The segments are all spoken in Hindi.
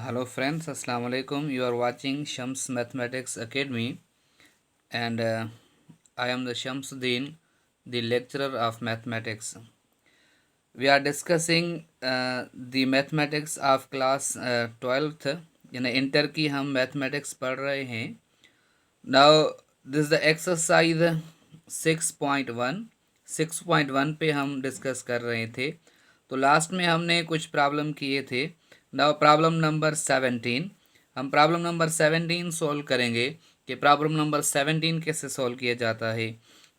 Hello friends, Assalamu alaikum. You are watching Shams Mathematics Academy and I am the Shamsuddin, the lecturer of mathematics. We are discussing the mathematics of class 12th. यानी इंटर की हम मैथमेटिक्स पढ़ रहे हैं. Now this is the exercise 6.1. 6.1 पे हम डिस्कस कर रहे थे. तो लास्ट में हमने कुछ प्रॉब्लम किए थे. Now problem number 17. हम प्रॉब्लम नंबर 17 सॉल्व करेंगे कि प्रॉब्लम नंबर 17 कैसे सॉल्व किया जाता है.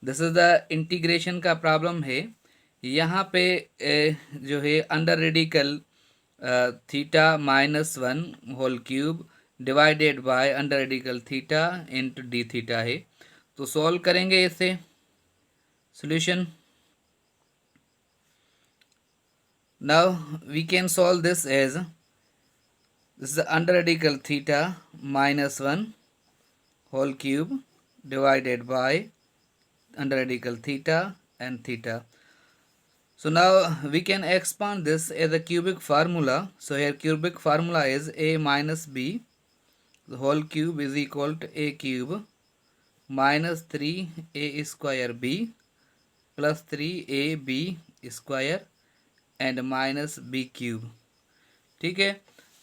दिस इज़ द इंटीग्रेशन का प्रॉब्लम है. यहाँ पे जो है under radical theta -1 whole cube divided by under radical theta into D theta है. तो सॉल्व करेंगे इसे. Solution. Now we can solve this as this is under radical theta -1 whole cube divided by under radical theta and theta. So now we can expand this as a cubic formula. So here cubic formula is a minus b the whole cube is equal to a cube minus 3a square b plus 3ab square and minus b cube. ठीक है.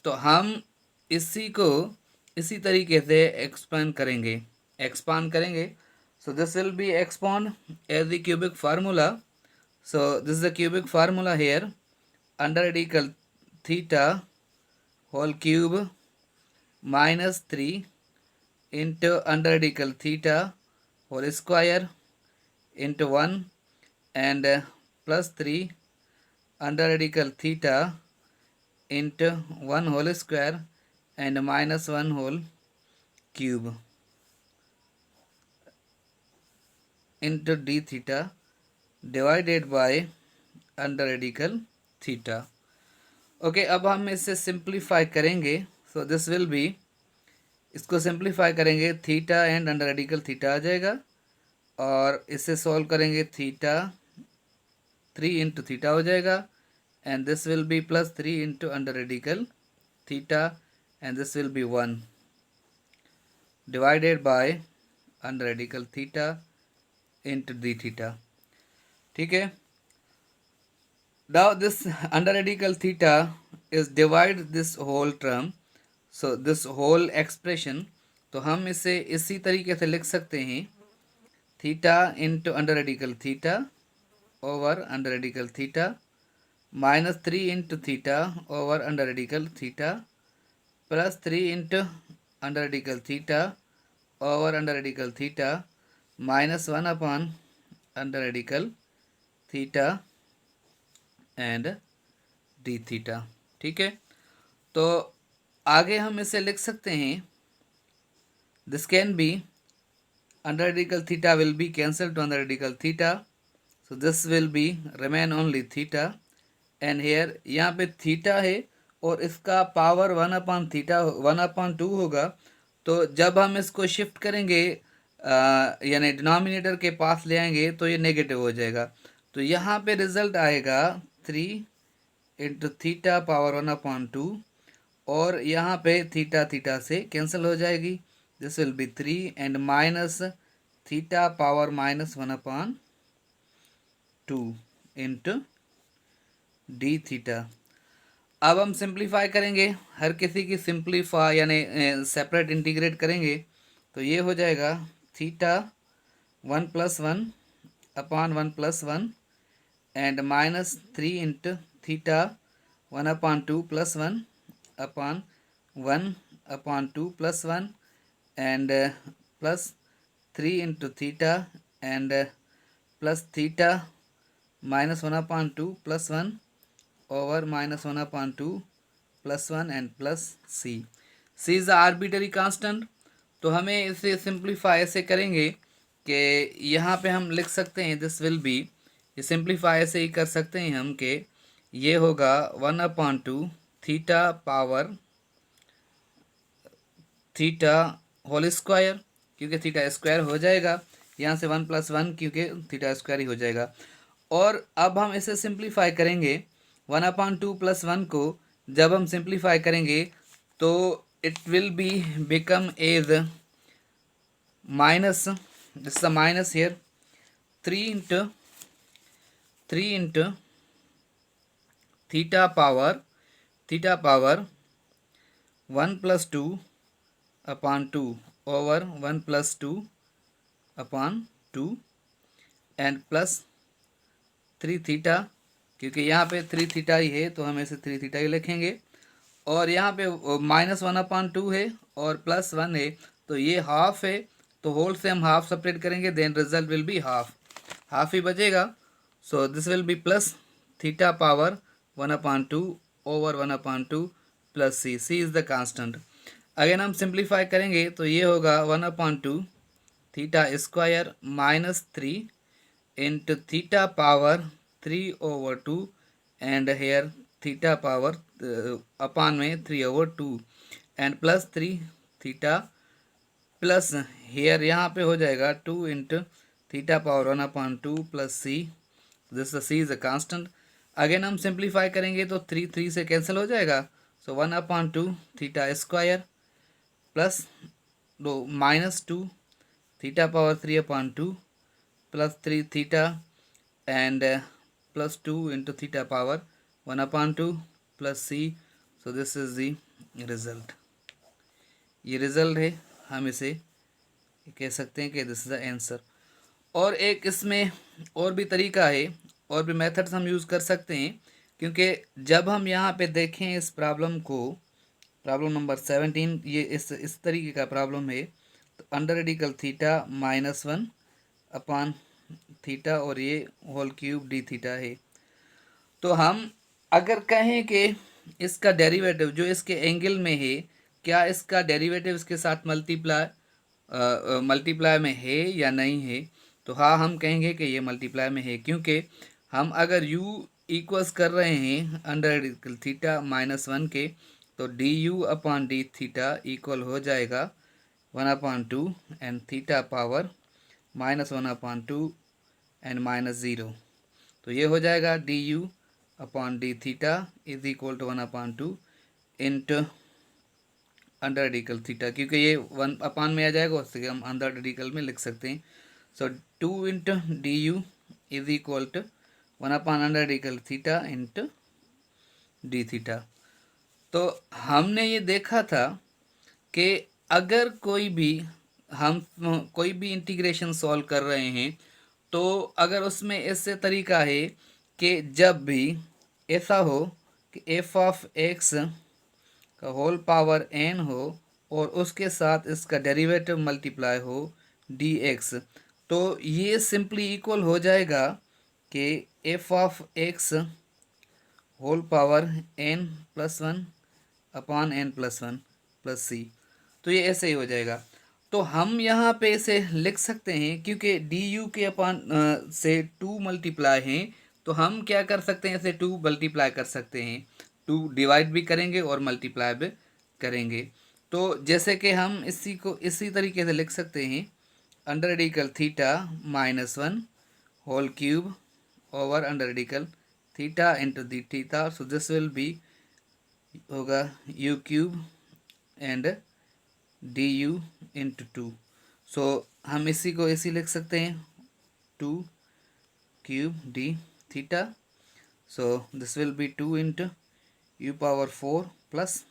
तो हम इसी को इसी तरीके से एक्सपांड करेंगे. So this will be expand as the cubic formula. So this is the cubic formula here under radical theta whole cube -3 into under radical theta whole square into 1 and plus 3 under radical theta into 1 whole square and minus 1 whole cube into d theta divided by under radical theta. Okay, अब हम इसे सिंप्लीफाई करेंगे. सो दिस विल बी, इसको सिंप्लीफाई करेंगे theta and under radical theta आ जाएगा और इसे सॉल्व करेंगे थीटा 3 इंटू थीटा हो जाएगा and this will be plus 3 into under radical theta and this will be 1 divided by under radical theta into d theta. ठीक है. Now this under radical theta is divide this whole term, so this whole expression. तो हम इसे इसी तरीके से लिख सकते हैं theta into under radical theta over under radical theta -3 into theta over under radical theta plus 3 into under radical theta over under radical theta -1 upon under radical theta and d theta. ठीक है. तो आगे हम इसे लिख सकते हैं this can be under radical theta will be cancel to under radical theta. So this will be remain only theta and here यहाँ पे थीटा है और इसका पावर 1/2 होगा. तो जब हम इसको शिफ्ट करेंगे यानी डिनोमिनेटर के पास ले आएंगे तो ये नेगेटिव हो जाएगा. तो यहाँ पे रिजल्ट आएगा 3 इंटू थीटा पावर 1/2 और यहाँ पे थीटा से कैंसिल हो जाएगी. This will B 3 and minus theta power -1/2 into D theta. अब हम सिंप्लीफाई करेंगे, हर किसी की सिंप्लीफाई यानी सेपरेट इंटीग्रेट करेंगे. तो ये हो जाएगा theta 1 + 1 upon 1 + 1 and -3 into theta 1/2 + 1 upon 1/2 + 1 and plus 3 into theta and plus theta -1/2 + 1 over -1/2 + 1 and plus c. c is the arbitrary constant. तो हमें इसे सिंप्लीफाई ऐसे करेंगे कि यहाँ पे हम लिख सकते हैं दिस विल बी, ये सिंप्लीफाई ऐसे ही कर सकते हैं हम कि ये होगा 1/2 theta power theta whole square, क्योंकि थीटा स्क्वायर हो जाएगा यहाँ से 1 + 1 क्योंकि थीटा स्क्वायर ही हो जाएगा. और अब हम इसे सिंप्लीफाई करेंगे 1/2 + 1 को जब हम सिंप्लीफाई करेंगे तो it will be become as minus, this is a minus here, 3 into theta power 1 plus 2 upon 2 over 1 plus 2 upon 2 and plus 3 theta, क्योंकि यहाँ पे 3 थीटा ही है तो हम इसे 3 थीटा ही लिखेंगे, और यहाँ पे -1/2 है और +1 है, तो ये हाफ है, तो होल से हम हाफ सेपरेट करेंगे, then result will be half ही बचेगा. So this will be plus theta power 1/2 over 1/2 plus C is the constant. Again हम सिंप्लीफाई करेंगे तो ये होगा 1/2 theta square -3 into theta power 3/2 and here theta power upon में 3/2 and plus 3 theta plus here यहाँ पे हो जाएगा 2 into theta power 1/2 plus c. this c is a constant. Again हम सिंप्लीफाई करेंगे तो 3 से कैंसिल हो जाएगा, सो 1/2 theta square plus -2 theta power 3/2 plus 3 theta and plus 2 into theta power 1/2 plus c. so this is the result. ये रिजल्ट है, हम इसे कह सकते हैं कि दिस इज द आंसर. और एक इसमें और भी तरीका है, और भी मेथड्स हम यूज़ कर सकते हैं, क्योंकि जब हम यहाँ पे देखें इस प्रॉब्लम को, प्रॉब्लम नंबर 17, ये इस तरीके का प्रॉब्लम है, तो अंडर रेडिकल थीटा -1 अपान थीटा और ये होल क्यूब डी थीटा है. तो हम अगर कहें कि इसका डेरिवेटिव जो इसके एंगल में है, क्या इसका डेरिवेटिव इसके साथ मल्टीप्लाई में है या नहीं है, तो हाँ हम कहेंगे कि ये मल्टीप्लाई में है, क्योंकि हम अगर u इक्वल्स कर रहे हैं अंडर रेडिकल थीटा -1 के, तो D u upon d theta equal हो जाएगा 1/2 एंड थीटा पावर -1/2 एंड -0. तो ये हो जाएगा d u upon d theta is equal to 1/2 into under radical theta, क्योंकि ये 1 अपान में आ जाएगा, उससे हम अंडर रेडिकल में लिख सकते हैं. So 2 into d u is equal to 1/अंडर radical theta into D theta. तो हमने ये देखा था कि अगर कोई भी इंटीग्रेशन सॉल्व कर रहे हैं, तो अगर उसमें ऐसे तरीका है कि जब भी ऐसा हो कि एफ ऑफ एक्स का होल पावर एन हो और उसके साथ इसका डेरिवेटिव मल्टीप्लाई हो डी एक्स, तो ये सिंपली इक्वल हो जाएगा कि f of x whole power n+1 upon n+1 plus c. तो ये ऐसे ही हो जाएगा. तो हम यहाँ पे इसे लिख सकते हैं, क्योंकि डी यू के अपान से 2 मल्टीप्लाई हैं, तो हम क्या कर सकते हैं, इसे 2 मल्टीप्लाई कर सकते हैं, 2 डिवाइड भी करेंगे और मल्टीप्लाई भी करेंगे. तो जैसे कि हम इसी तरीके से लिख सकते हैं, under radical theta -1 whole cube over under radical theta into d theta. So this will be होगा u cube and d u into 2. So हम इसी को ऐसे लिख सकते हैं 2 cube d theta. So this will be 2 into u power 4 plus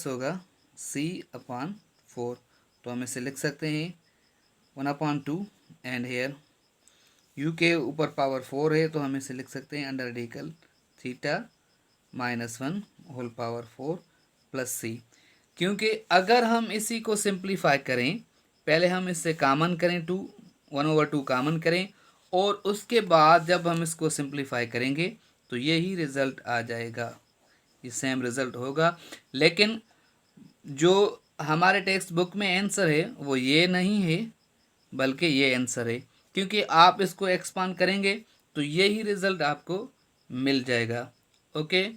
होगा c अपान 4. तो हम इसे लिख सकते हैं 1/2 एंड हेयर u के ऊपर पावर 4 है, तो हम इसे लिख सकते हैं under radical theta -1 whole power 4 plus c. क्योंकि अगर हम इसी को सिंप्लीफाई करें, पहले हम इससे कॉमन करें 1/2 कॉमन करें, और उसके बाद जब हम इसको सिंप्लीफाई करेंगे तो यही रिज़ल्ट आ जाएगा, ये सेम रिज़ल्ट होगा. लेकिन जो हमारे टेक्स्ट बुक में आंसर है वो ये नहीं है, बल्कि ये आंसर है, क्योंकि आप इसको एक्सपांड करेंगे तो यही रिज़ल्ट आपको मिल जाएगा. Okay,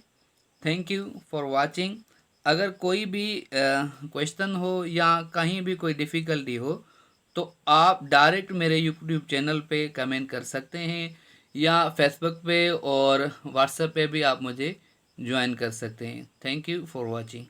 thank you for watching. अगर कोई भी क्वेश्चन हो या कहीं भी कोई डिफ़िकल्टी हो, तो आप डायरेक्ट मेरे यूट्यूब चैनल पे कमेंट कर सकते हैं, या फेसबुक पे और व्हाट्सएप पे भी आप मुझे ज्वाइन कर सकते हैं। Thank you for watching.